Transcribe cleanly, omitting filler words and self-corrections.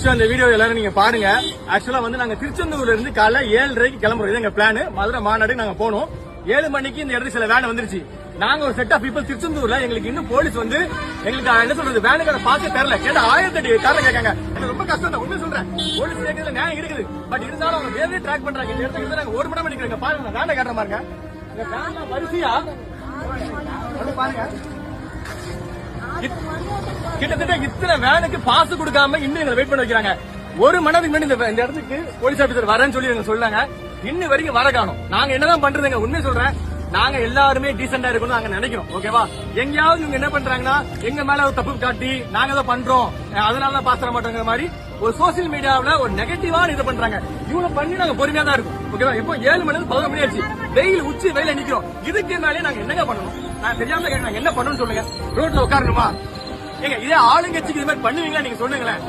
ஆக்சுவலா இந்த வீடியோ எல்லாரும் நீங்க பாருங்க. ஆக்சுவலா வந்து நாங்க திருச்செந்தூர்ல இருந்து காலைல 7:30 கிளம்புறோம். இது எங்க பிளான். மதுரை மாநாடு நாங்க போனோம். 7 மணிக்கு இந்த இடத்துக்கு சில வேன் வந்துருச்சு. நாங்க ஒரு செட் ஆஃப் பீப்புள் திருச்செந்தூர்ல எங்களுக்கு இன்னும் போலீஸ் வந்து எங்களுக்கு என்ன சொல்றது வேனுக்கான பாக்க தெரியல. கேட்டா 1008 காரணம் கேட்காங்க. எனக்கு ரொம்ப கஷ்டம் தான், உண்மை சொல்றேன். போலீஸ் கேட்கறதுல நியாயம் இருக்குது. பட் இருந்தாலும் அவங்க வேலையை ட்ராக் பண்றாங்க. இந்த இடத்துக்கு நாங்க ஒரு மணி நிக்கிறோம். பாருங்க வேனை காட்டுற பாருங்க. வரிசையா பாருங்க. கிட்டத்தட்ட இத்தனை வேனுக்கு பாஸ் கொடுக்காம இன்னும் எங்களை வெயிட் பண்ண வைக்கிறாங்க. ஒரு மணி நேரத்துக்கு முன்னாடி இந்த இடத்துக்கு போலீஸ் ஆபீசர் வரேன்னு சொல்லி எங்க சொன்னாங்க. இன்னும் வரைக்கும் வர காணும். நாங்க என்னதான் பண்றதுங்க, உண்மை சொல்றேன். நாங்க எல்லாருமே டீசெண்டா இருக்கணும் நாங்க நினைக்கிறோம். ஓகேவா? எங்கயாவது இவங்க என்ன பண்றாங்கன்னா எங்க மேல ஒரு தப்பு காட்டி நாங்க தான் பண்றோம், அதனால பாஸ் தர மாட்டோங்கிற மாதிரி ஒரு சோசியல் மீடியாவில ஒரு நெகட்டிவான இது பண்றாங்க. இவங்க பண்ணி நாங்க பொறுமையா தான் இருக்கும். ஓகேவா? இப்போ 7 மணி 11 மணி ஆச்சு. வெயில் உச்சி வெயில நிக்கிறோம். இதுக்கு மேலே நாங்க என்னங்க பண்ணணும்? நான் தெரியாம கேட்கறேன், என்ன பண்ணணும்னு சொல்லுங்க. ரோட்ல உட்காரணுமா? ஏங்க இதே ஆளுங்கட்சிக்கு இது மாதிரி பண்ணுவீங்களா? நீங்க சொல்லுங்களேன்.